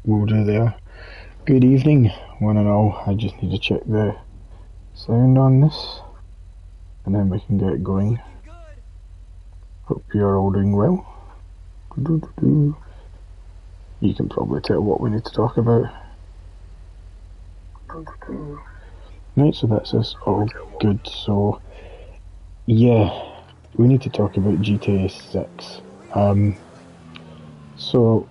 will do there. Good evening, one and all. I just need to check the sound on this, and then we can get going. Hope you're all doing well. You can probably tell what we need to talk about. Right, so that's us all good. So, yeah, we need to talk about GTA 6. So,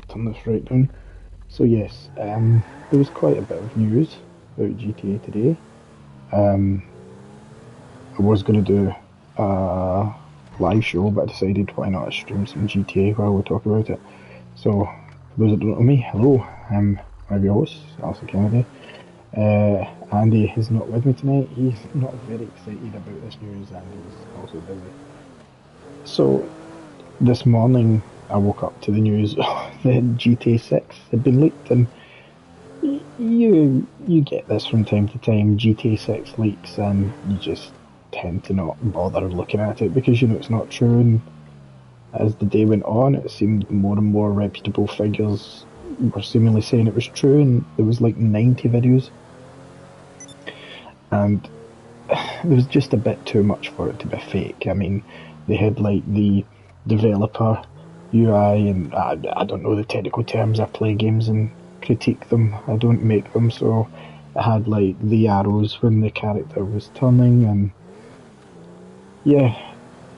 turn this right down. So yes, there was quite a bit of news about GTA today. I was going to do a live show, but I decided why not stream some GTA while we talk about it. So, for those that don't know me, hello, I'm one of your hosts, Alison Kennedy. Andy is not with me tonight. He's not very excited about this news, and he's also busy. So, this morning I woke up to the news that GTA 6 had been leaked, and you get this from time to time. GTA 6 leaks, and you just tend to not bother looking at it because you know it's not true. And as the day went on, it seemed more and more reputable figures were seemingly saying it was true, and there was like 90 videos, and there was just a bit too much for it to be fake. I mean, they had like the developer UI, and I don't know the technical terms. I play games and critique them. I don't make them, so it had like the arrows when the character was turning, and yeah,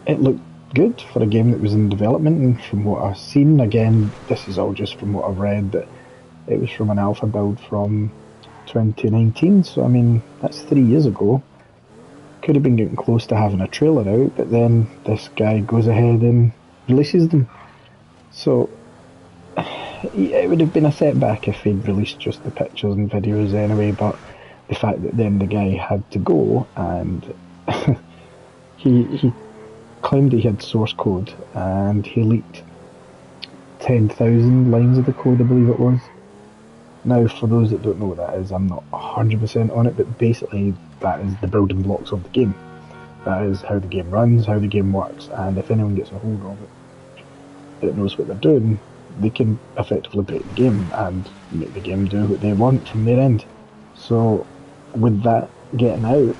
it looked good for a game that was in development. And from what I've seen, again, this is all just from what I've read, that it was from an alpha build from 2019, so I mean, that's 3 years ago. Could have been getting close to having a trailer out, but then this guy goes ahead and releases them. So, it would have been a setback if he'd released just the pictures and videos anyway, but the fact that then the guy had to go, and he claimed he had source code, and he leaked 10,000 lines of the code, I believe it was. Now, for those that don't know what that is, I'm not 100% on it, but basically that is the building blocks of the game. That is how the game runs, how the game works, and if anyone gets a hold of it that knows what they're doing, they can effectively break the game and make the game do what they want from their end. So, with that getting out,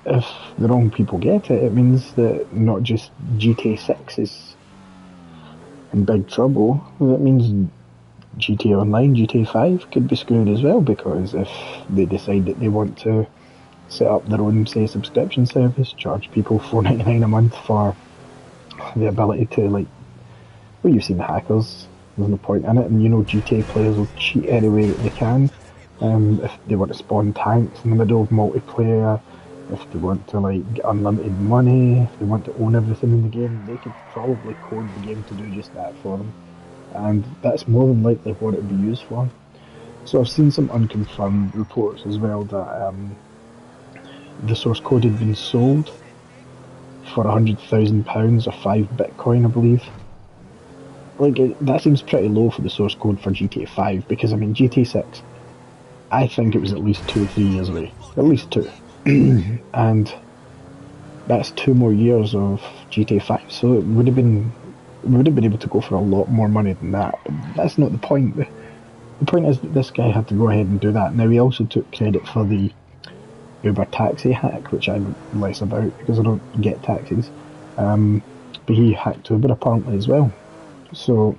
if the wrong people get it, it means that not just GTA 6 is in big trouble, that means GTA Online, GTA 5 could be screwed as well, because if they decide that they want to set up their own, say, subscription service, charge people $4.99 a month for the ability to, like, well, you've seen the hackers, there's no point in it, and you know GTA players will cheat any way that they can. If they want to spawn tanks in the middle of multiplayer, if they want to like get unlimited money, if they want to own everything in the game, they could probably code the game to do just that for them. And that's more than likely what it would be used for. So I've seen some unconfirmed reports as well that the source code had been sold for £100,000 or 5 Bitcoin, I believe. Like, that seems pretty low for the source code for GTA 5, because I mean GTA 6, I think it was at least 2 or 3 years away. At least 2. And that's 2 more years of GTA 5, so it would have been able to go for a lot more money than that. But that's not the point. The point is that this guy had to go ahead and do that. Now, he also took credit for the Uber taxi hack, which I know less about because I don't get taxis. But he hacked Uber apparently as well. So,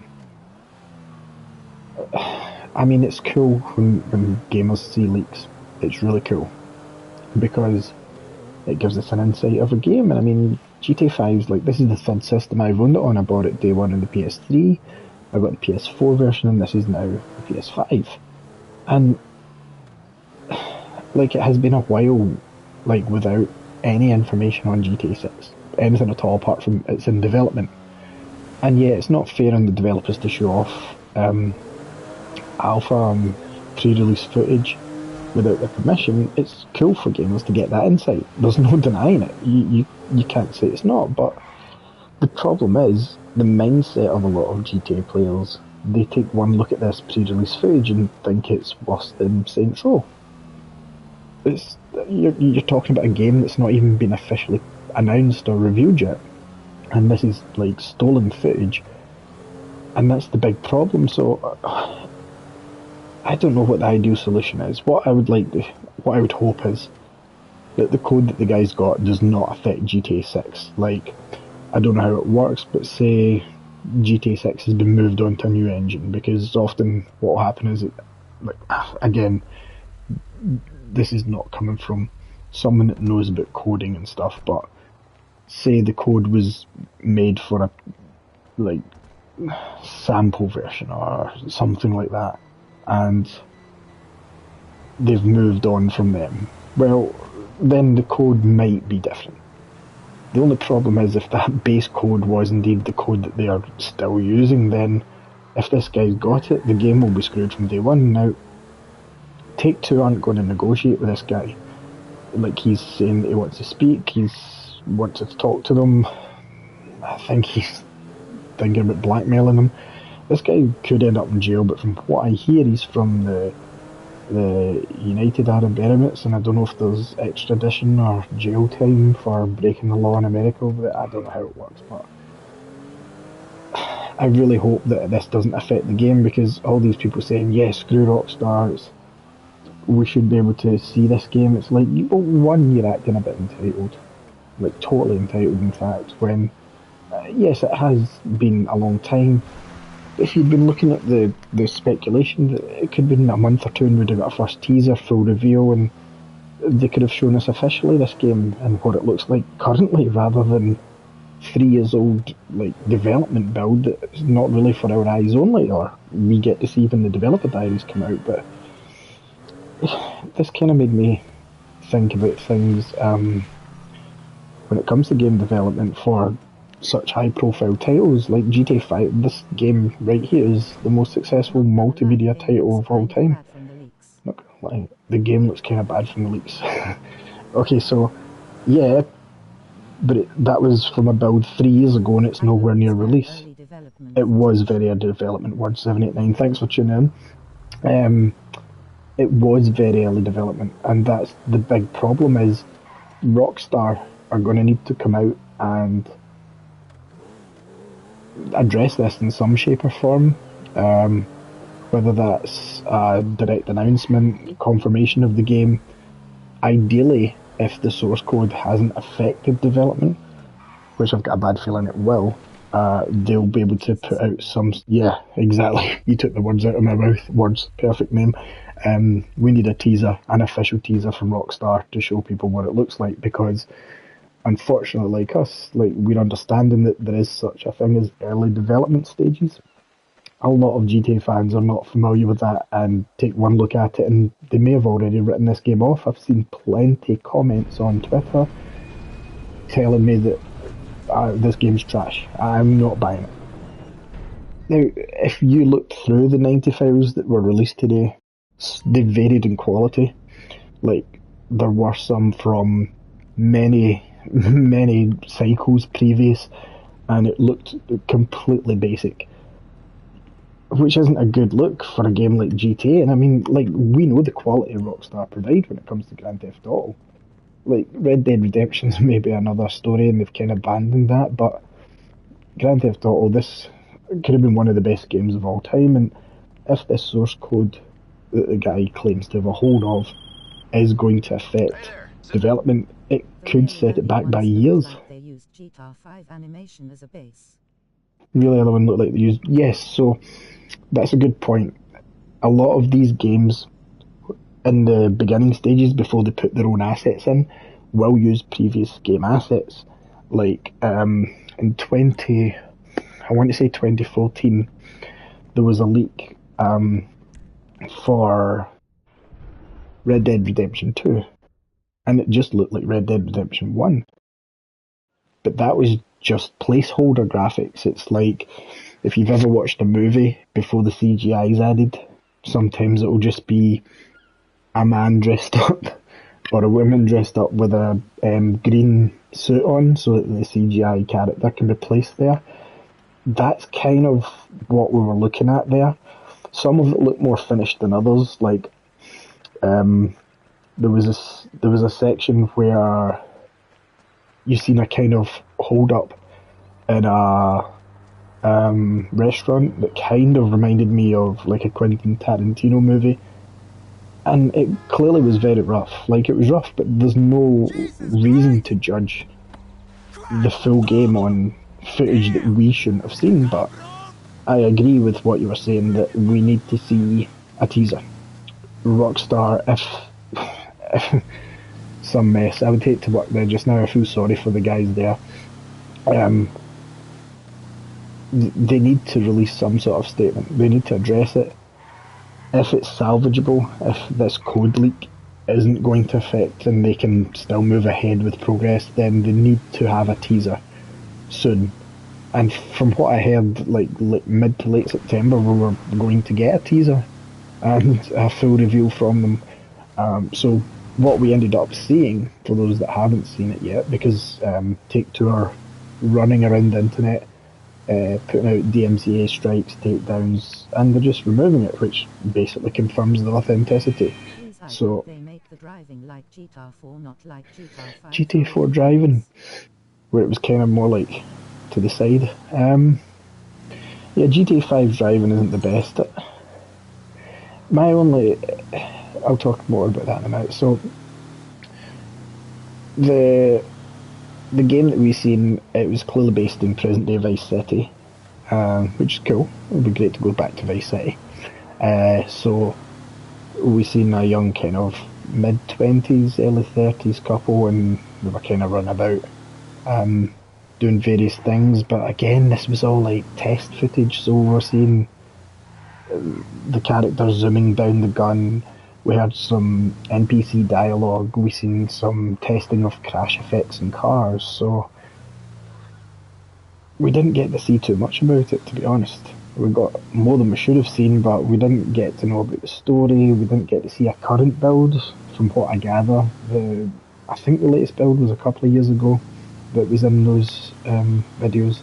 I mean, it's cool when gamers see leaks. It's really cool, because it gives us an insight of a game. And I mean, GTA 5's like, this is the third system I've owned it on. I bought it day one on the PS3, I got the PS4 version, and this is now the PS5. And like, it has been a while, like, without any information on GTA 6, anything at all apart from it's in development. And yeah, it's not fair on the developers to show off alpha and pre-release footage without their permission. It's cool for gamers to get that insight. There's no denying it. You can't say it's not, but the problem is the mindset of a lot of GTA players. They take one look at this pre-release footage and think it's worse than Saints Row. it's you're talking about a game that's not even been officially announced or reviewed yet, and this is like stolen footage, and that's the big problem. So I don't know what the ideal solution is. What I would hope is that the code that the guys got does not affect GTA 6. Like, I don't know how it works, but say GTA 6 has been moved on to a new engine, because often what will happen is, again, this is not coming from someone that knows about coding and stuff, but say the code was made for a, like, sample version or something like that, and they've moved on from them. Well, then the code might be different. The only problem is if that base code was indeed the code that they are still using, then if this guy's got it, the game will be screwed from day one. Now, Take-Two aren't going to negotiate with this guy. Like, he's saying that he wants to speak, he's wants to talk to them. I think he's thinking about blackmailing them. This guy could end up in jail, but from what I hear, he's from the United Arab Emirates, and I don't know if there's extradition or jail time for breaking the law in America over there. I don't know how it works, but I really hope that this doesn't affect the game, because all these people saying, yes, screw Rockstar, we should be able to see this game. It's like, one, you're acting a bit entitled, like totally entitled in fact, when, yes, it has been a long time. If you'd been looking at the speculation, it could have been a month or two and we'd have got a first teaser, full reveal, and they could have shown us officially this game and what it looks like currently, rather than 3 years old like development build that's not really for our eyes only, or we get to see when the developer diaries come out. But this kind of made me think about things when it comes to game development for such high-profile titles like GTA 5. This game right here is the most successful multimedia title of all time. Not gonna lie, the game looks kind of bad from the leaks. Okay, so yeah, but that was from a build 3 years ago, and it's nowhere near release. It was very early development. Word 789, thanks for tuning in. It was very early development, and that's the big problem. Is Rockstar are going to need to come out and address this in some shape or form, whether that's a direct announcement, confirmation of the game. Ideally, if the source code hasn't affected development, which I've got a bad feeling it will, they'll be able to put out some... Yeah, exactly. You took the words out of my mouth. Words, perfect name. We need a teaser, an official teaser from Rockstar to show people what it looks like, because unfortunately, like us, like, we're understanding that there is such a thing as early development stages. A lot of GTA fans are not familiar with that and take one look at it and they may have already written this game off. I've seen plenty of comments on Twitter telling me that this game's trash. I'm not buying it. Now, if you look through the 90 files that were released today, they varied in quality. Like, there were some from many cycles previous, and it looked completely basic, which isn't a good look for a game like GTA. And I mean, like, we know the quality Rockstar provide when it comes to Grand Theft Auto. Like, Red Dead Redemption's maybe another story, and they've kind of abandoned that, but Grand Theft Auto, this could have been one of the best games of all time. And if this source code that the guy claims to have a hold of is going to affect development, it could set it back by years. They used GTA 5 animation as a base. Really, other one looked like they used... Yes, so that's a good point. A lot of these games, in the beginning stages, before they put their own assets in, will use previous game assets. Like, in 2014, there was a leak for Red Dead Redemption 2, and it just looked like Red Dead Redemption 1. But that was just placeholder graphics. It's like, if you've ever watched a movie before the CGI is added, sometimes it'll just be a man dressed up or a woman dressed up with a green suit on so that the CGI character can be placed there. That's kind of what we were looking at there. Some of it looked more finished than others. Like, there was a section where you seen a kind of hold up in a restaurant that kind of reminded me of like a Quentin Tarantino movie, and it clearly was very rough. Like, it was rough, but there's no reason to judge the full game on footage that we shouldn't have seen. But I agree with what you were saying, that we need to see a teaser. Rockstar, if some mess. I would hate to work there just now. I feel sorry for the guys there. They need to release some sort of statement. They need to address it. If it's salvageable, if this code leak isn't going to affect and they can still move ahead with progress, then they need to have a teaser soon. And from what I heard, like mid to late September, we were going to get a teaser and a full reveal from them. So what we ended up seeing, for those that haven't seen it yet, because Take-Two are running around the internet, putting out DMCA strikes, takedowns, and they're just removing it, which basically confirms the authenticity. So they make the driving like GTA 4, not like GTA 5. GTA 4 driving, where it was kind of more like to the side. Yeah, GTA 5 driving isn't the best. I'll talk more about that in a minute. So the game that we seen, it was clearly based in present day Vice City, which is cool. It would be great to go back to Vice City. So we seen a young kind of mid-20s, early 30s couple, and they were kind of running about doing various things. But again, this was all like test footage, so we're seeing the characters zooming down the gun. We had some NPC dialogue. We seen some testing of crash effects in cars. So we didn't get to see too much about it, to be honest. We got more than we should have seen, but we didn't get to know about the story. We didn't get to see a current build, from what I gather. I think the latest build was a couple of years ago that was in those videos.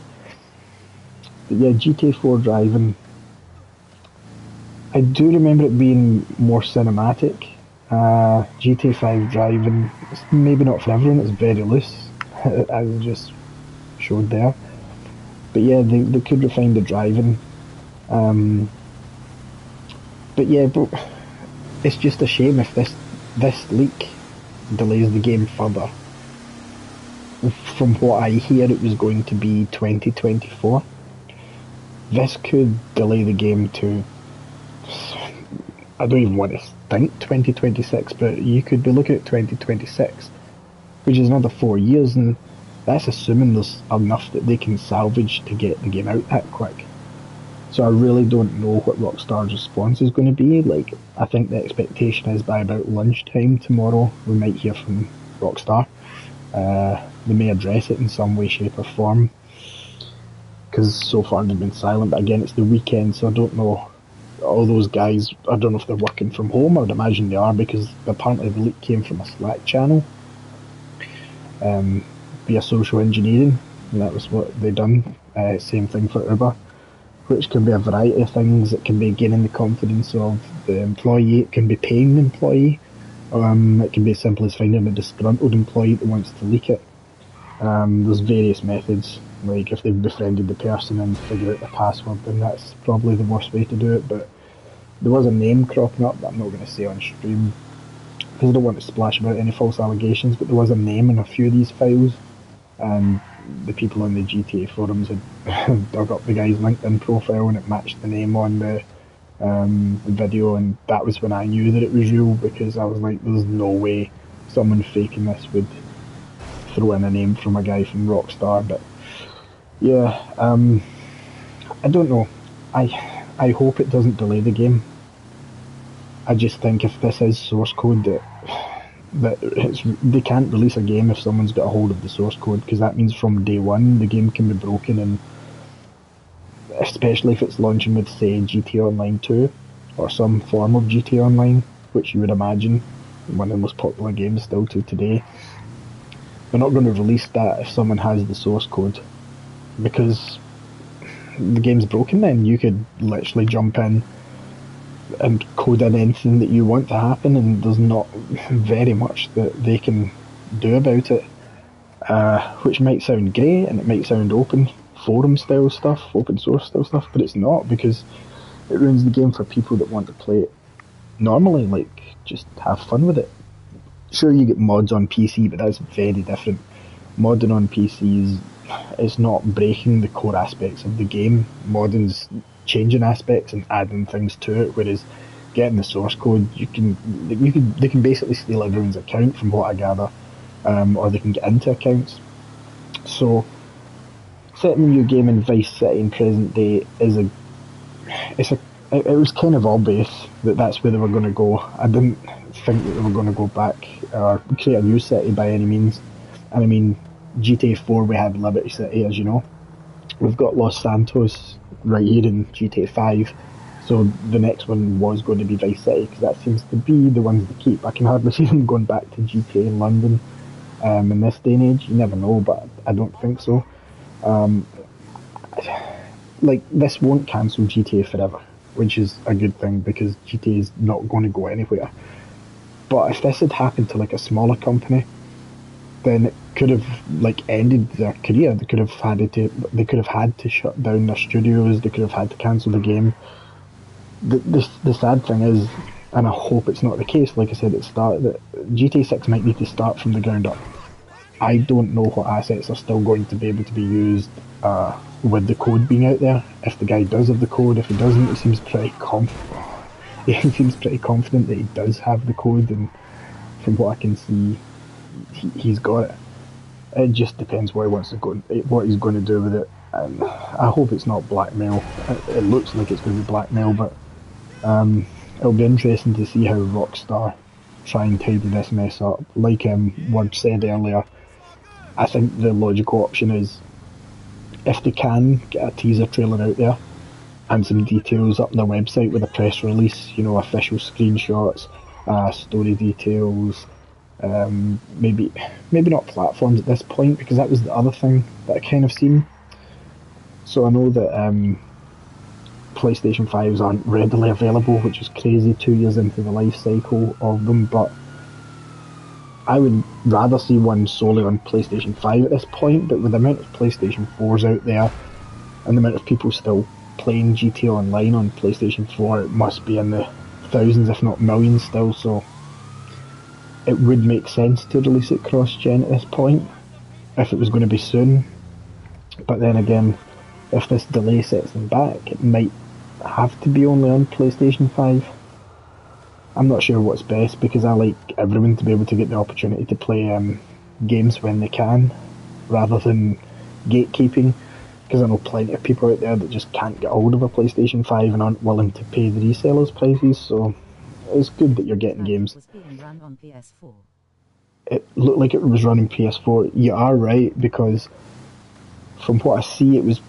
But yeah, GTA 4 driving, I do remember it being more cinematic. GTA 5 driving, it's maybe not for everyone, it's very loose, as I just showed there. But yeah, they could refine the driving. But yeah, but it's just a shame if this leak delays the game further. From what I hear, it was going to be 2024. This could delay the game to, I don't even want to think 2026, but you could be looking at 2026, which is another 4 years, and that's assuming there's enough that they can salvage to get the game out that quick. So I really don't know what Rockstar's response is going to be. Like, I think the expectation is by about lunchtime tomorrow we might hear from Rockstar. They may address it in some way, shape or form, because so far they've been silent. But again, it's the weekend, so I don't know. All those guys, I don't know if they're working from home. I would imagine they are, because apparently the leak came from a Slack channel via social engineering, and that was what they done. Same thing for Uber, which can be a variety of things. It can be gaining the confidence of the employee, it can be paying the employee, it can be as simple as finding a disgruntled employee that wants to leak it. There's various methods, like if they've befriended the person and figure out the password, then that's probably the worst way to do it. But there was a name cropping up that I'm not going to say on stream, because I don't want to splash about any false allegations, but there was a name in a few of these files, and the people on the GTA forums had dug up the guy's LinkedIn profile and it matched the name on the video, and that was when I knew that it was real, because I was like, there's no way someone faking this would throw in a name from a guy from Rockstar. But yeah, I don't know. I hope it doesn't delay the game. I just think if this is source code, they can't release a game if someone's got a hold of the source code, because that means from day one the game can be broken, and especially if it's launching with, say, GTA Online 2 or some form of GTA Online, which you would imagine one of the most popular games still to today. They're not going to release that if someone has the source code, because the game's broken. Then you could literally jump in, and code in anything that you want to happen, and there's not very much that they can do about it. Which might sound great and it might sound open forum style stuff, open source style stuff, but it's not, because it ruins the game for people that want to play it normally, like just have fun with it. Sure, you get mods on PC, but that's very different. Modding on PC is not breaking the core aspects of the game. Modding's changing aspects and adding things to it, whereas getting the source code, they can basically steal everyone's account from what I gather, or they can get into accounts. So setting a new game in Vice City in present day it was kind of obvious that that's where they were going to go. I didn't think that they were going to go back or create a new city by any means. And I mean, GTA 4 we had Liberty City, as you know. We've got Los Santos right here in GTA 5. So the next one was going to be Vice City, because that seems to be the ones to keep. I can hardly see them going back to GTA in London in this day and age. You never know, but I don't think so. Like, this won't cancel GTA forever, which is a good thing, because GTA is not going to go anywhere. But if this had happened to like a smaller company, then it could have like ended their career. They could have had to shut down their studios. They could have had to cancel the game. The sad thing is, and I hope it's not the case, like I said at the start, that GTA 6 might need to start from the ground up. I don't know what assets are still going to be able to be used with the code being out there. If the guy does have the code, if he doesn't, he seems pretty confident that he does have the code, and from what I can see, he's got it. It just depends what he wants to go, what he's going to do with it. And I hope it's not blackmail. It looks like it's going to be blackmail, but it'll be interesting to see how Rockstar try and tidy this mess up. Like Word said earlier, I think the logical option is, if they can get a teaser trailer out there and some details up on their website with a press release, you know, official screenshots, story details, maybe not platforms at this point, because that was the other thing that I kind of seen. So I know that PlayStation 5s aren't readily available, which is crazy 2 years into the life cycle of them, but I would rather see one solely on PlayStation 5 at this point. But with the amount of PlayStation 4s out there and the amount of people still playing GTA Online on PlayStation 4, it must be in the thousands if not millions still, so it would make sense to release it cross-gen at this point if it was going to be soon. But then again, if this delay sets them back, it might have to be only on PlayStation 5. I'm not sure what's best, because I like everyone to be able to get the opportunity to play games when they can, rather than gatekeeping, because I know plenty of people out there that just can't get hold of a PlayStation 5 and aren't willing to pay the resellers' prices, so it's good that you're getting games. Was being run on PS4. It looked like it was running PS4. You are right, because from what I see, it was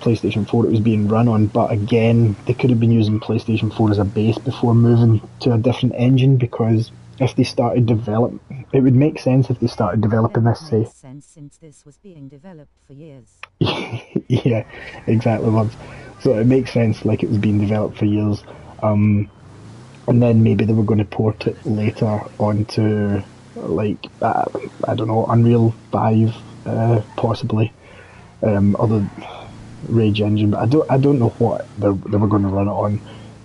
PlayStation 4 it was being run on, but again, they could have been using PlayStation 4 as a base before moving to a different engine, because if they started it would make sense if they started developing this, say. Makes sense, since this was being developed for years. Yeah, exactly, lads. So it makes sense, like it was being developed for years, and then maybe they were going to port it later onto, like, I don't know, Unreal 5, possibly, other Rage engine, but I don't know what they were going to run it on.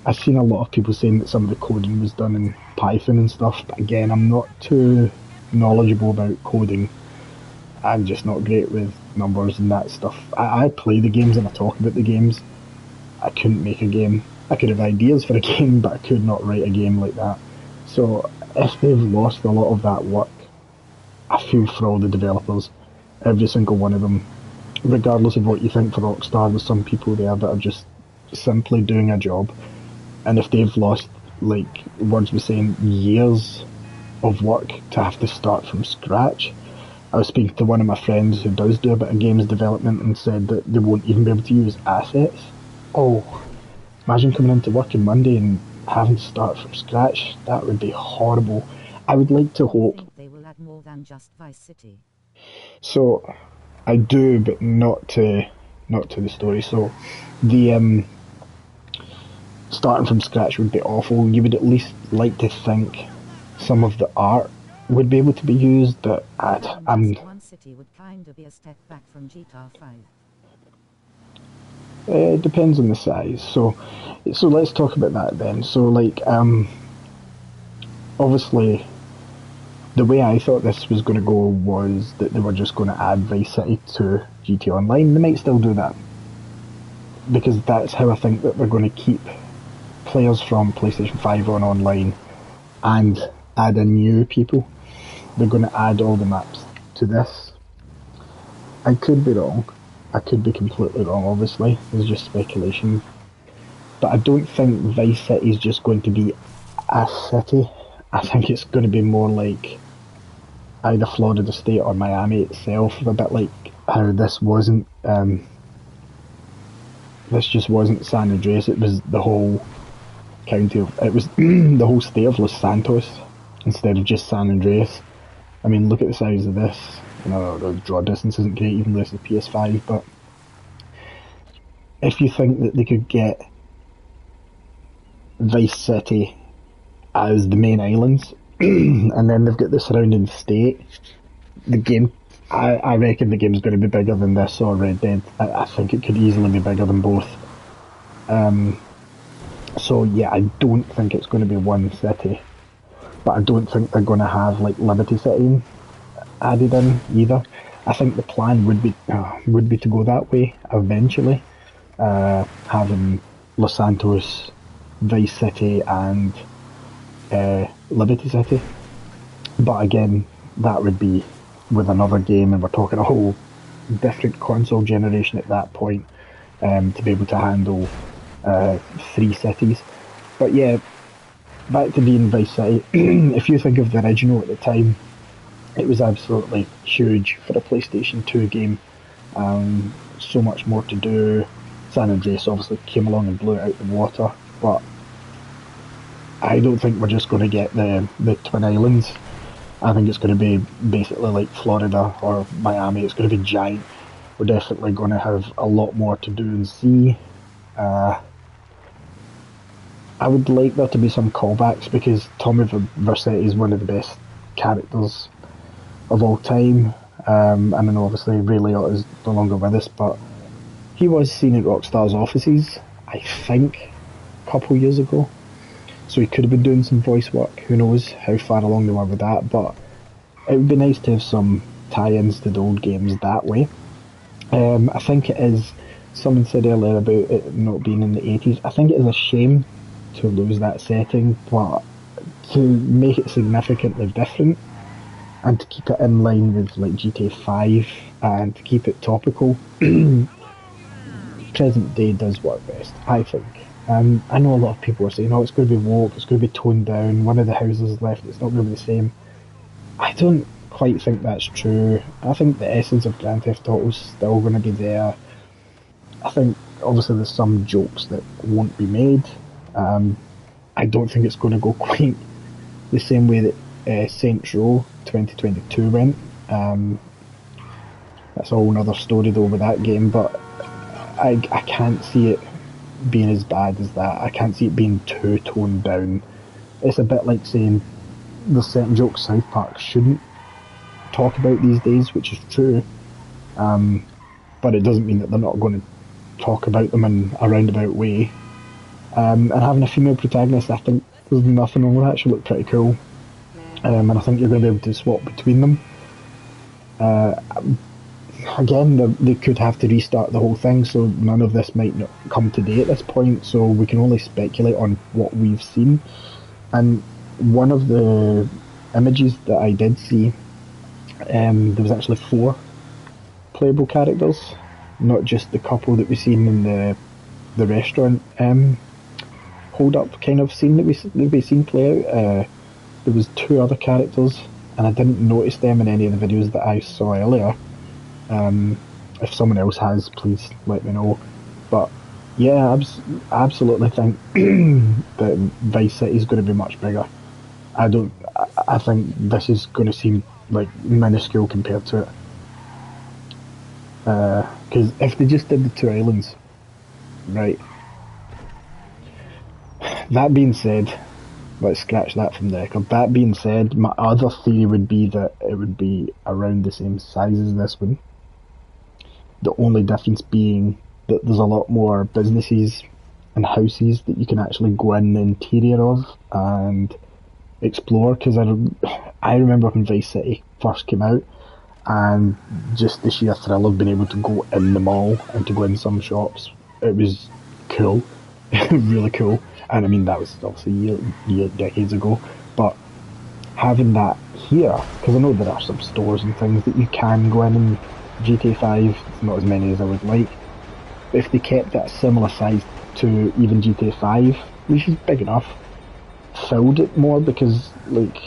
I've seen a lot of people saying that some of the coding was done in Python and stuff, but again, I'm not too knowledgeable about coding. I'm just not great with numbers and that stuff. I play the games and I talk about the games. I couldn't make a game. I could have ideas for a game, but I could not write a game like that. So if they've lost a lot of that work, I feel for all the developers, every single one of them. Regardless of what you think for Rockstar, there's some people there that are just simply doing a job, and if they've lost, like Words was saying, years of work to have to start from scratch. I was speaking to one of my friends who does do a bit of games development and said that they won't even be able to use assets. Oh, imagine coming into work on Monday and having to start from scratch. That would be horrible. I would like to hope. I think they will add more than just Vice City. So I do, but not to the story. So the starting from scratch would be awful. You would at least like to think some of the art would be able to be used, but I'm. Just one city would kinda be a step back from GTA 5. It depends on the size. So let's talk about that then. So like, obviously, the way I thought this was going to go was that they were just going to add Vice City to GTA Online. They might still do that because that's how I think that they're going to keep players from PlayStation 5 on online and add in new people. They're going to add all the maps to this. I could be wrong. I could be completely wrong, obviously. It's just speculation. But I don't think Vice City is just going to be a city. I think it's going to be more like either Florida State or Miami itself, a bit like how this wasn't, this just wasn't San Andreas, it was the whole county of, it was the whole state of Los Santos instead of just San Andreas. I mean, look at the size of this. You know, the draw distance isn't great, even though it's the PS5, but if you think that they could get Vice City as the main islands, and then they've got the surrounding state, the game, I reckon the game's going to be bigger than this or Red Dead. I think it could easily be bigger than both. So yeah, I don't think it's going to be one city, but I don't think they're going to have like Liberty City added in either. I think the plan would be to go that way eventually, having Los Santos, Vice City, and Liberty City. But again, that would be with another game, and we're talking a whole different console generation at that point, to be able to handle 3 cities. But yeah, back to being Vice City. If you think of the original at the time, it was absolutely huge for a PlayStation 2 game. So much more to do. San Andreas obviously came along and blew it out the water, but I don't think we're just going to get the Twin Islands. I think it's going to be basically like Florida or Miami. It's going to be giant. We're definitely going to have a lot more to do and see. I would like there to be some callbacks because Tommy Vercetti is one of the best characters of all time. I mean, obviously Ray Liotta is no longer with us, but he was seen at Rockstar's offices, I think, a couple of years ago. So he could have been doing some voice work. Who knows how far along they were with that, but it would be nice to have some tie-ins to the old games that way. I think it is, someone said earlier about it not being in the 80s, I think it is a shame to lose that setting, but to make it significantly different and to keep it in line with like GTA 5 and to keep it topical, present day does work best, I think. I know a lot of people are saying, oh, it's going to be woke, it's going to be toned down, one of the houses left, it's not going to be the same. I don't quite think that's true. I think the essence of Grand Theft Auto is still going to be there. I think obviously there's some jokes that won't be made. I don't think it's going to go quite the same way that Saints Row 2022 went. That's a whole other story though with that game, but I can't see it being as bad as that. I can't see it being too toned down. It's a bit like saying there's certain jokes South Park shouldn't talk about these days, which is true, but it doesn't mean that they're not going to talk about them in a roundabout way. And having a female protagonist, I think there's nothing wrong with that. She looked pretty cool, and I think you're going to be able to swap between them. Again, they could have to restart the whole thing, so none of this might not come today at this point, so we can only speculate on what we've seen. And one of the images that I did see, there was actually 4 playable characters, not just the couple that we've seen in the restaurant hold up kind of scene that we've seen play out. There was 2 other characters, and I didn't notice them in any of the videos that I saw earlier. If someone else has, please let me know. But yeah, I absolutely think that Vice City is going to be much bigger. I think this is going to seem like minuscule compared to it. Because if they just did the 2 islands, right, that being said, let's scratch that from the record. That being said, my other theory would be that it would be around the same size as this one. The only difference being that there's a lot more businesses and houses that you can actually go in the interior of and explore. Because I remember when Vice City first came out, and just the sheer thrill of being able to go in the mall and to go in some shops, it was cool, really cool. And I mean, that was obviously decades ago, but having that here, because I know there are some stores and things that you can go in GTA 5, it's not as many as I would like. But if they kept that similar size to even GTA 5, which is big enough, filled it more, because, like,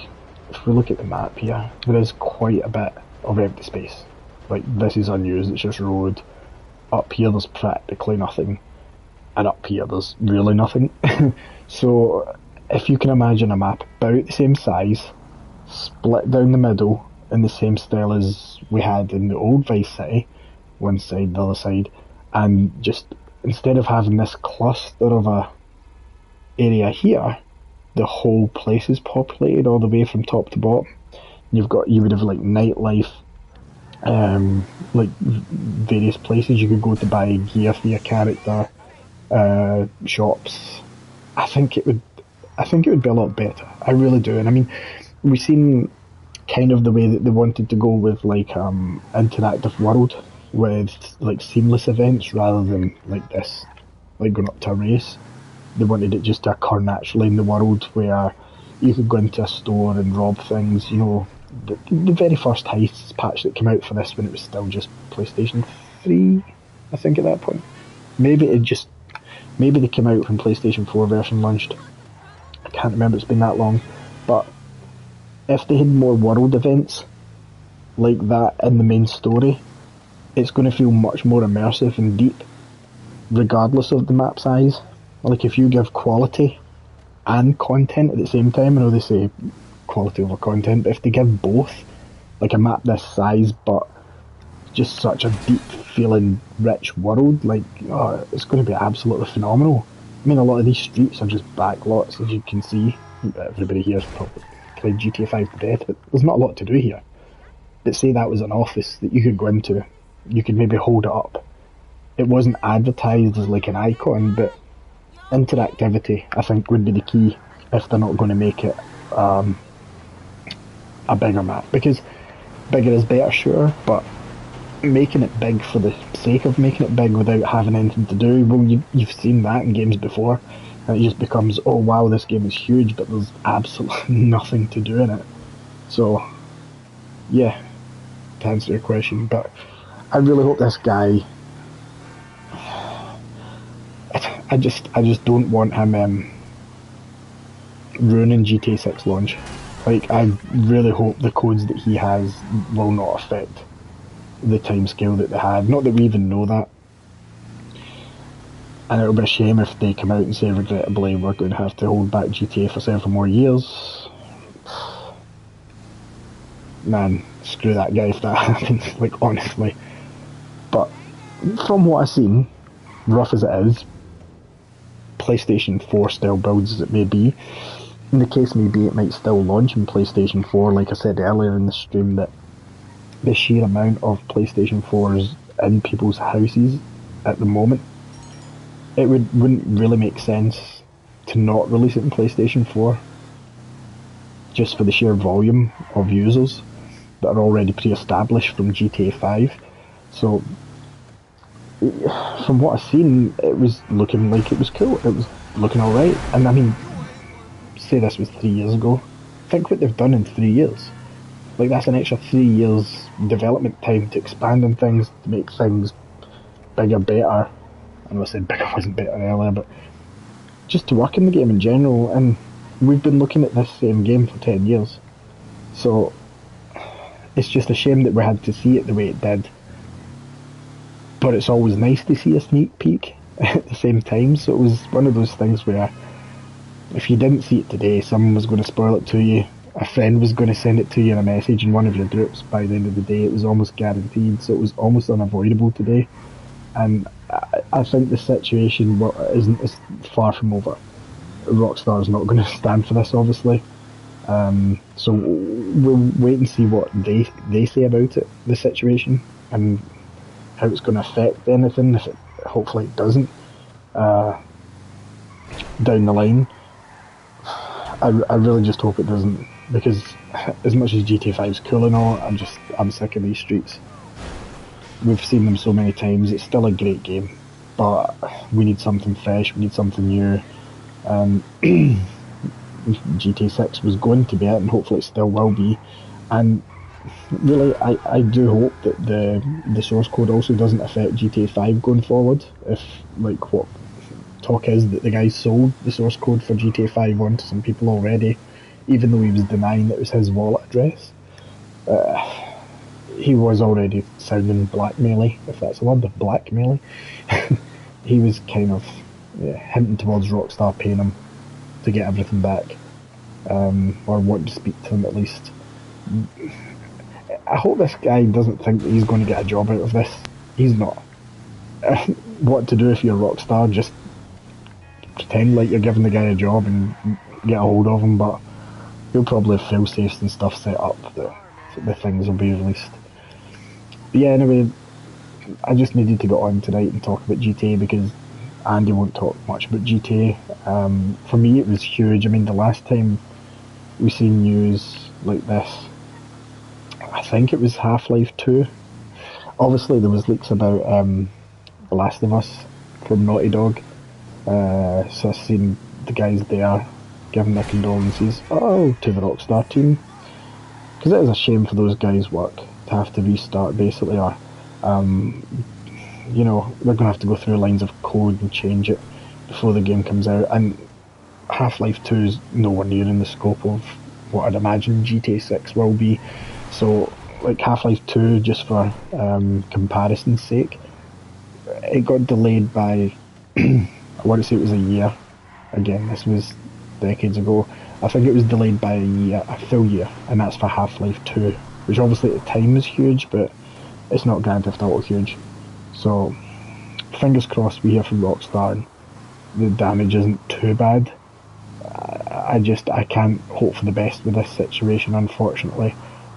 if we look at the map here, there is quite a bit of empty space. Like, this is unused, it's just road. Up here there's practically nothing, and up here there's really nothing. So, if you can imagine a map about the same size, split down the middle, in the same style as we had in the old Vice City, one side, the other side, and just, instead of having this cluster of a area here, the whole place is populated all the way from top to bottom. You would have like nightlife, like various places you could go to buy gear for your character, shops. I think it would be a lot better. I really do. And I mean, we've seen kind of the way that they wanted to go with like interactive world with like seamless events rather than like this, like going up to a race. They wanted it just to occur naturally in the world where you could go into a store and rob things. You know, the very first heists patch that came out for this when it was still just PlayStation 3, I think at that point. Maybe they came out when PlayStation 4 version launched. I can't remember, it's been that long. But if they had more world events like that in the main story, it's going to feel much more immersive and deep, regardless of the map size. Like, if you give quality and content at the same time, I know they say quality over content, but if they give both, like a map this size, but just such a deep feeling, rich world, like, oh, it's going to be absolutely phenomenal. I mean, a lot of these streets are just backlots, as you can see. Everybody here's probably played GTA 5 to death, but there's not a lot to do here. But say that was an office that you could go into, you could maybe hold it up. It wasn't advertised as like an icon, but interactivity, I think, would be the key if they're not going to make it a bigger map. Because bigger is better, sure, but making it big for the sake of making it big without having anything to do, well, you've seen that in games before, and it just becomes, oh wow, this game is huge, but there's absolutely nothing to do in it. So, yeah, to answer your question, but I really hope this guy, I just don't want him ruining GTA 6 launch. Like, I really hope the codes that he has will not affect the timescale that they had. Not that we even know that. And it'll be a shame if they come out and say, regrettably, we're going to have to hold back GTA for several more years. Man, screw that guy if that happens, like, honestly. But from what I've seen, rough as it is, PlayStation 4 style builds as it may be, in the case may be it might still launch in PlayStation 4, like I said earlier in the stream, that the sheer amount of PlayStation 4s in people's houses at the moment, it wouldn't really make sense to not release it in PlayStation 4, just for the sheer volume of users that are already pre-established from GTA 5. So, from what I've seen, it was looking like it was cool. It was looking alright. And I mean, say this was 3 years ago. Think what they've done in 3 years. Like, that's an extra 3 years development time to expand on things, to make things bigger, better. I know I said bigger wasn't better earlier, but just to work in the game in general. And we've been looking at this same game for 10 years. So, it's just a shame that we had to see it the way it did. But it's always nice to see a sneak peek at the same time. So it was one of those things where if you didn't see it today, someone was going to spoil it to you. A friend was going to send it to you in a message in one of your groups by the end of the day. It was almost guaranteed. So it was almost unavoidable today. And I think the situation is far from over. Rockstar's not going to stand for this, obviously. So we'll wait and see what they say about it, the situation, and how it's going to affect anything. If it, hopefully it doesn't. Down the line, I really just hope it doesn't, because as much as GTA 5 is cool and all, I'm sick of these streets. We've seen them so many times. It's still a great game, but we need something fresh. We need something new. GTA 6 was going to be it, and hopefully it still will be. And really, I do hope that the source code also doesn't affect GTA 5 going forward. If, like, what talk is that the guy sold the source code for GTA 5 on to some people already, even though he was denying that it was his wallet address. He was already sounding blackmaily, if that's a word, blackmaily. He was kind of hinting towards Rockstar paying him to get everything back, or wanting to speak to him at least. I hope this guy doesn't think that he's going to get a job out of this. He's not. What to do if you're Rockstar? Just pretend like you're giving the guy a job and get a hold of him, but he'll probably have fail-safes and stuff set up that the things will be released. But yeah, anyway, I just needed to get on tonight and talk about GTA because Andy won't talk much about GTA. For me, it was huge. I mean, the last time we seen news like this, I think it was Half-Life 2. Obviously, there was leaks about The Last of Us from Naughty Dog. So I've seen the guys there giving their condolences to the Rockstar team. Because it is a shame for those guys' work to have to restart, basically, or you know, they're going to have to go through lines of code and change it before the game comes out. And Half-Life 2 is nowhere near in the scope of what I'd imagine GTA 6 will be. So, like, Half-Life 2, just for comparison's sake, it got delayed by, I want to say it was a year. Again, this was decades ago. I think it was delayed by a full year, and that's for Half-Life 2, which obviously at the time was huge, but it's not Grand Theft Auto huge. So, fingers crossed we hear from Rockstar and the damage isn't too bad. I can't hope for the best with this situation, unfortunately,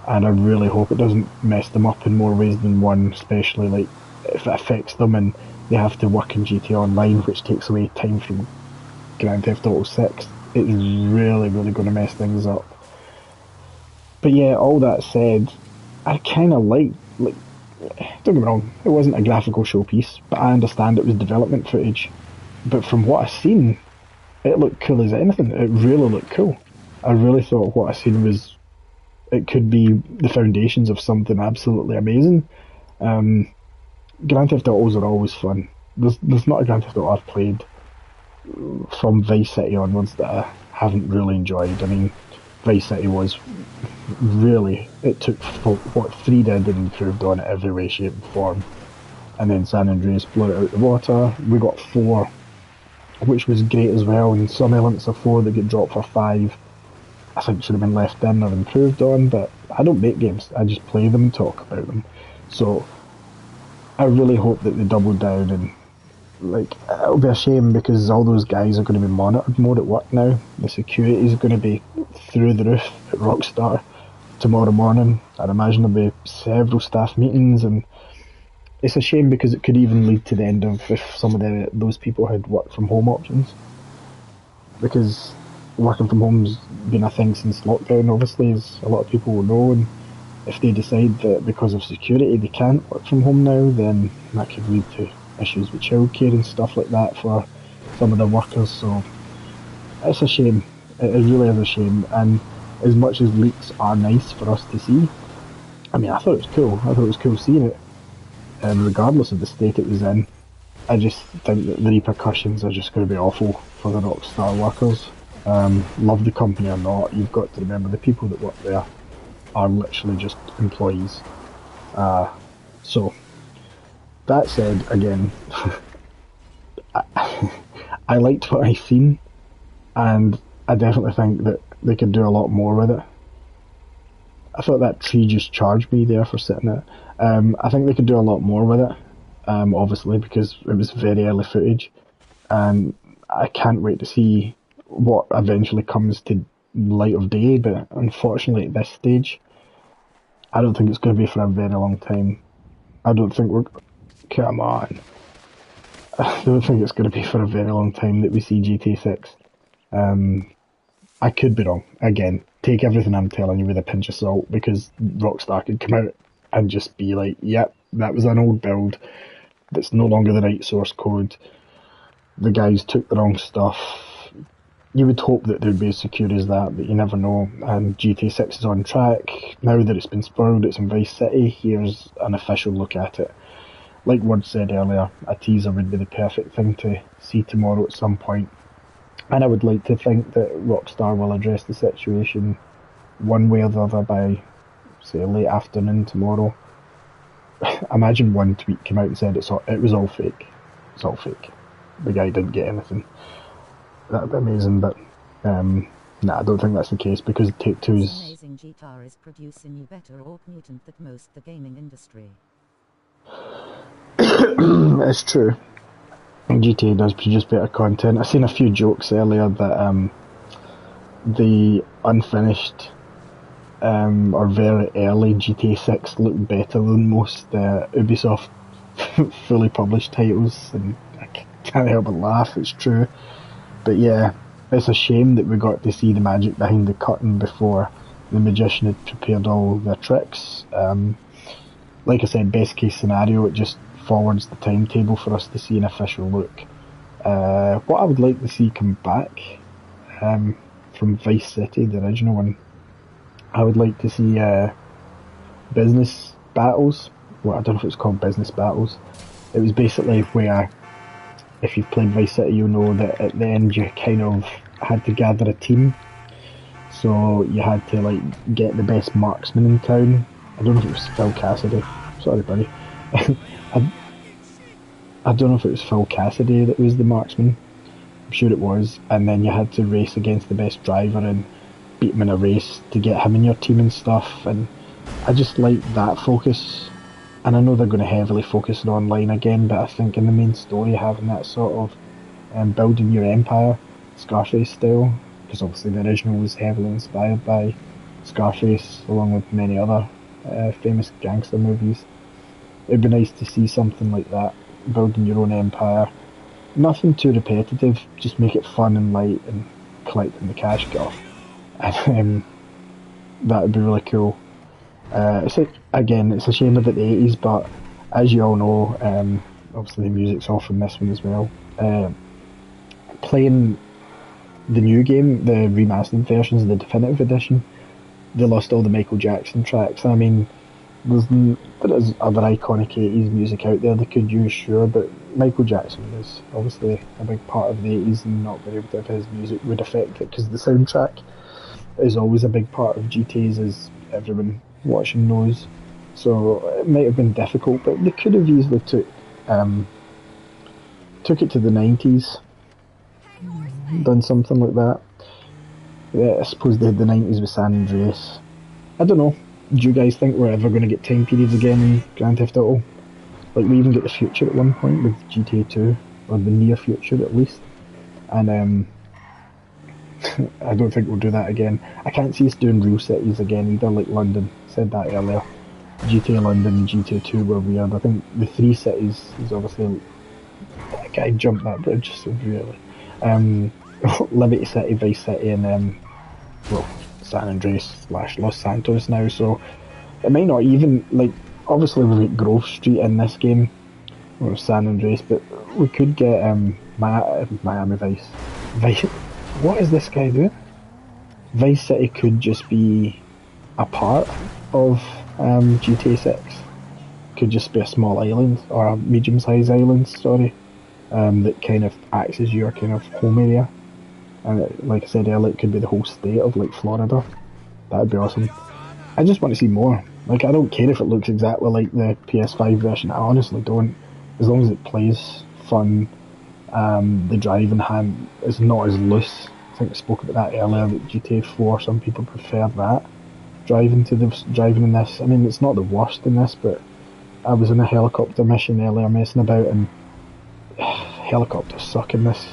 and I really hope it doesn't mess them up in more ways than one, especially like if it affects them and they have to work in GTA Online, which takes away time from Grand Theft Auto 6. It's really, really going to mess things up. But yeah, all that said, I kind of like, don't get me wrong, it wasn't a graphical showpiece, but I understand it was development footage. But from what I've seen, it looked cool as anything. It really looked cool. I really thought what I seen was, it could be the foundations of something absolutely amazing. Grand Theft Autos are always fun. There's not a Grand Theft Auto I've played from Vice City onwards that I haven't really enjoyed. I mean, Vice City was really, it took what 3 did and improved on it every way, shape and form. And then San Andreas blew it out the water. We got 4, which was great as well, and some elements of 4 that get dropped for 5 I think should have been left in or improved on, but I don't make games, I just play them and talk about them. So I really hope that they double down, and like, it'll be a shame because all those guys are going to be monitored more at work now. The security is going to be through the roof at Rockstar tomorrow morning. I'd imagine there'll be several staff meetings, and it's a shame because it could even lead to the end of if some of those people had work from home options. Because working from home's been a thing since lockdown, obviously, as a lot of people will know, and if they decide that because of security they can't work from home now, then that could lead to issues with childcare and stuff like that for some of the workers. So it's a shame. It really is a shame. And as much as leaks are nice for us to see, I mean, I thought it was cool. I thought it was cool seeing it. And regardless of the state it was in, I just think that the repercussions are just going to be awful for the Rockstar workers. Love the company or not, you've got to remember the people that work there are literally just employees. So, that said, again, I liked what I seen, and I definitely think that they could do a lot more with it. I thought that tree just charged me there for sitting there. I think they could do a lot more with it, obviously, because it was very early footage, and I can't wait to see what eventually comes to light of day, but unfortunately at this stage, I don't think it's going to be for a very long time. I don't think we're... Come on. I don't think it's going to be for a very long time that we see GTA 6. I could be wrong. Again, take everything I'm telling you with a pinch of salt, because Rockstar could come out and just be like, yep, that was an old build that's no longer the right source code. The guys took the wrong stuff. You would hope that they'd be as secure as that, but you never know. And GTA 6 is on track. Now that it's been spoiled, it's in Vice City. Here's an official look at it. Like Word said earlier, a teaser would be the perfect thing to see tomorrow at some point. And I would like to think that Rockstar will address the situation one way or the other by, say, late afternoon tomorrow. Imagine one tweet came out and said it was all fake. It's all fake. The guy didn't get anything. That'd be amazing, but I don't think that's the case, because Take-Two's... Amazing GTA is producing you better orc mutant than most the gaming industry. It's true. GTA does produce better content. I've seen a few jokes earlier that the unfinished or very early GTA 6 looked better than most Ubisoft fully published titles, and I can't help but laugh, it's true. But yeah, it's a shame that we got to see the magic behind the curtain before the magician had prepared all the tricks. Like I said, best case scenario, it just forwards the timetable for us to see an official look. What I would like to see come back from Vice City, the original one, I would like to see business battles. Well, I don't know if it's called business battles. It was basically where, if you've played Vice City, you'll know that at the end you kind of had to gather a team. So you had to like get the best marksman in town. I don't know if it was Phil Cassidy. Sorry, buddy. I don't know if it was Phil Cassidy that was the marksman. I'm sure it was. And then you had to race against the best driver and beat him in a race to get him in your team and stuff. And I just like that focus. And I know they're going to heavily focus on online again, but I think in the main story, having that sort of building your empire, Scarface style, because obviously the original was heavily inspired by Scarface, along with many other famous gangster movies. It'd be nice to see something like that, building your own empire. Nothing too repetitive, just make it fun and light, and collecting the cash off. And that would be really cool. It's a shame about the 80s, but as you all know, obviously the music's off in this one as well. Playing the new game, the remastered versions, the definitive edition, they lost all the Michael Jackson tracks. I mean, there is other iconic 80s music out there they could use, sure, but Michael Jackson is obviously a big part of the 80s, and not being able to have his music would affect it, because the soundtrack is always a big part of GTAs, as everyone watching knows. So it might have been difficult, but they could have easily took it to the 90s, done something like that. Yeah, I suppose they had the 90s with San Andreas. I don't know. Do you guys think we're ever going to get time periods again in Grand Theft Auto? Like, we even get the future at one point with GTA 2, or the near future at least. And I don't think we'll do that again. I can't see us doing real cities again either, like London. Said that earlier. GTA London and GTA 2 were weird. I think the three cities is obviously... That guy jumped that bridge so really. Liberty City, Vice City, and San Andreas / Los Santos now, so it might not even, like, obviously we've got Grove Street in this game, or San Andreas, but we could get Miami Vice. What is this guy doing? Vice City could just be a part of GTA 6. Could just be a small island, or a medium-sized island, sorry, that kind of acts as your kind of home area. And like I said earlier, it could be the whole state of like Florida. That'd be awesome. I just want to see more. Like, I don't care if it looks exactly like the PS5 version. I honestly don't. As long as it plays fun, the driving hand is not as loose. I think I spoke about that earlier, that GTA 4, some people prefer that driving in this. I mean, it's not the worst in this, but I was in a helicopter mission earlier messing about, and helicopters suck in this.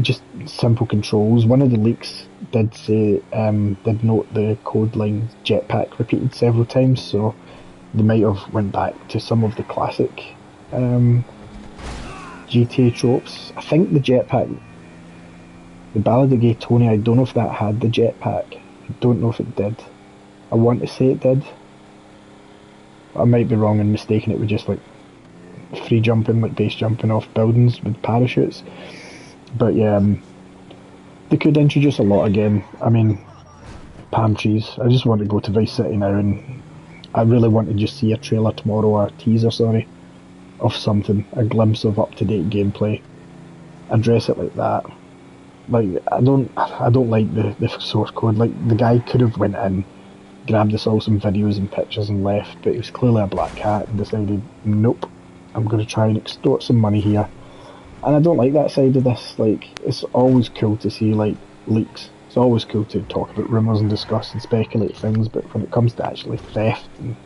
just simple controls. One of the leaks did say, did note the code line jetpack repeated several times, so they might have went back to some of the classic GTA tropes. I think the jetpack, the Ballad of Gay Tony, I don't know if that had the jetpack. I don't know if it did. I want to say it did. I might be wrong and mistaking it with just like free jumping, like base jumping off buildings with parachutes. But yeah, they could introduce a lot again. I mean, palm trees. I just want to go to Vice City now, and I really want to just see a trailer tomorrow, or a teaser, sorry, of something, a glimpse of up-to-date gameplay. Address it like that. Like, I don't like the source code. Like, the guy could have went in, grabbed us all some videos and pictures and left, but he was clearly a black cat and decided, nope, I'm going to try and extort some money here. And I don't like that side of this. Like, it's always cool to see, like, leaks. It's always cool to talk about rumours and discuss and speculate things, but when it comes to actually theft and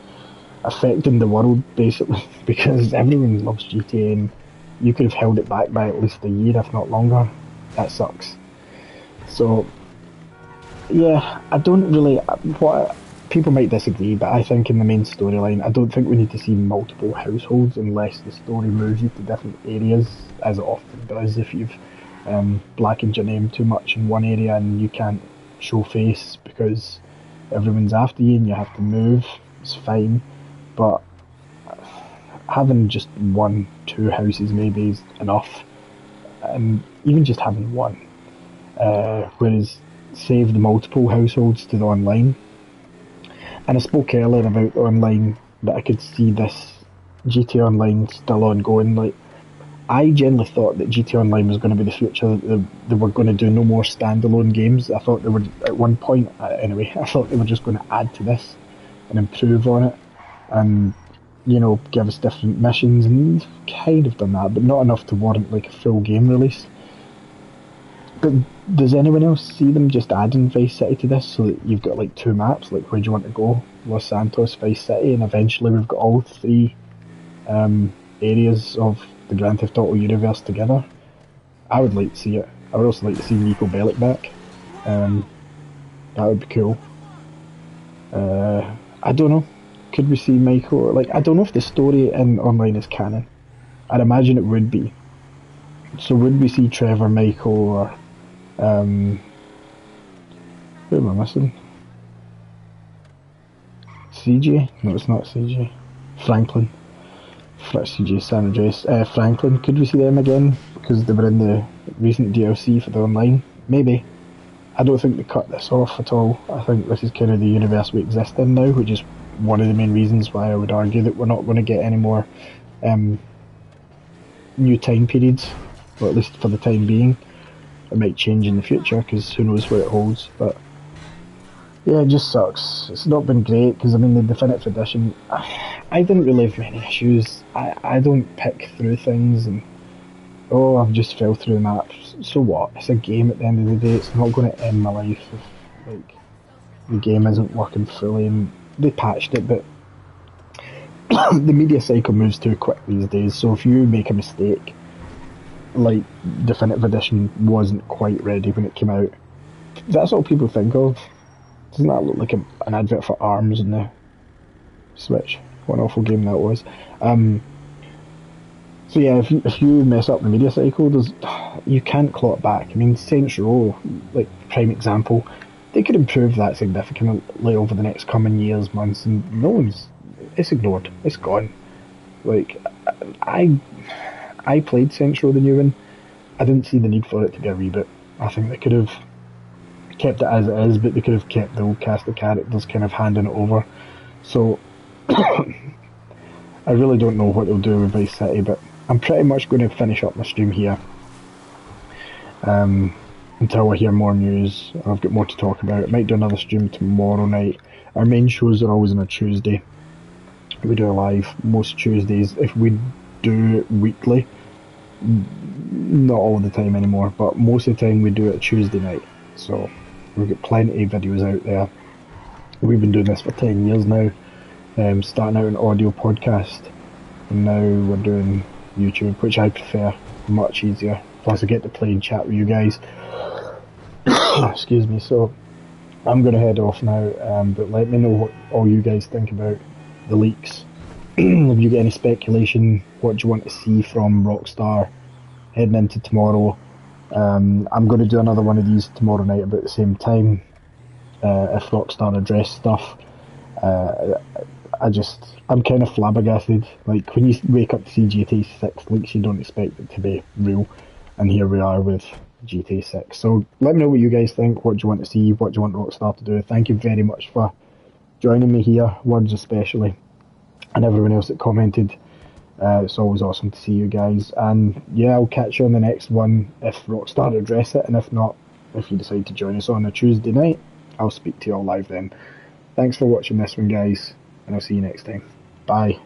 affecting the world, basically, because everyone loves GTA and you could have held it back by at least a year, if not longer, that sucks. So, yeah, I don't really, what people might disagree, but I think in the main storyline, I don't think we need to see multiple households unless the story moves you to different areas, as it often does if you've blackened your name too much in one area and you can't show face because everyone's after you and you have to move. It's fine, but having just 1-2 houses maybe is enough, and even just having one, whereas save the multiple households to the online. And I spoke earlier about online, that I could see this GTA Online still ongoing. Like, I generally thought that GTA Online was going to be the future, that they were going to do no more standalone games. I thought they were, at one point anyway, I thought they were just going to add to this and improve on it and, you know, give us different missions, and kind of done that, but not enough to warrant like a full game release. But does anyone else see them just adding Vice City to this so that you've got like 2 maps, like where do you want to go? Los Santos, Vice City, and eventually we've got all 3 areas of the Grand Theft Auto universe together? I would like to see it. I would also like to see Nico Bellic back. That would be cool. I don't know. Could we see Michael? Like, I don't know if the story in online is canon. I'd imagine it would be. So would we see Trevor, Michael, or who am I missing? CJ? No, it's not CJ. Franklin. CJ San Andreas. Franklin. Could we see them again? Because they were in the recent DLC for the online. Maybe. I don't think they cut this off at all. I think this is kind of the universe we exist in now, which is one of the main reasons why I would argue that we're not going to get any more new time periods, or at least for the time being. It might change in the future, because who knows what it holds, but yeah, it just sucks. It's not been great, because I mean the Definitive Edition, I didn't really have many issues. I don't pick through things and I've just fell through the maps. So what? It's a game at the end of the day. It's not going to end my life if like the game isn't working fully, and they patched it, but the media cycle moves too quick these days, so if you make a mistake, like Definitive Edition wasn't quite ready when it came out, that's all people think of. Doesn't that look like an advert for ARMS in the Switch? What an awful game that was. So yeah, if you mess up the media cycle, you can't claw it back. I mean, Saints Row, like prime example, they could improve that significantly over the next coming years, months, and it's ignored. It's gone. Like, I played Saints Row, the new one. I didn't see the need for it to be a reboot. I think they could have kept it as it is, but they could have kept the old cast of characters kind of handing it over. So, I really don't know what they'll do with Vice City, but I'm pretty much going to finish up my stream here until I hear more news, or I've got more to talk about. I might do another stream tomorrow night. Our main shows are always on a Tuesday. We do a live most Tuesdays. If we do it weekly, not all the time anymore, but most of the time we do it Tuesday night. So we've got plenty of videos out there. We've been doing this for 10 years now, starting out an audio podcast, and now we're doing YouTube, which I prefer, much easier. plus I get to play and chat with you guys. Excuse me. So I'm going to head off now, but let me know what all you guys think about the leaks. If you get any speculation, what do you want to see from Rockstar heading into tomorrow? I'm going to do another one of these tomorrow night about the same time, if Rockstar address stuff. I'm kind of flabbergasted. Like, when you wake up to see GTA 6 leaks, you don't expect it to be real, and here we are with GTA 6. So let me know what you guys think, what do you want to see, what do you want Rockstar to do. Thank you very much for joining me here, Words especially, and everyone else that commented. It's always awesome to see you guys, and yeah, I'll catch you on the next one if Rockstar address it, and if not, if you decide to join us on a Tuesday night, I'll speak to you all live then. Thanks for watching this one, guys, and I'll see you next time. Bye.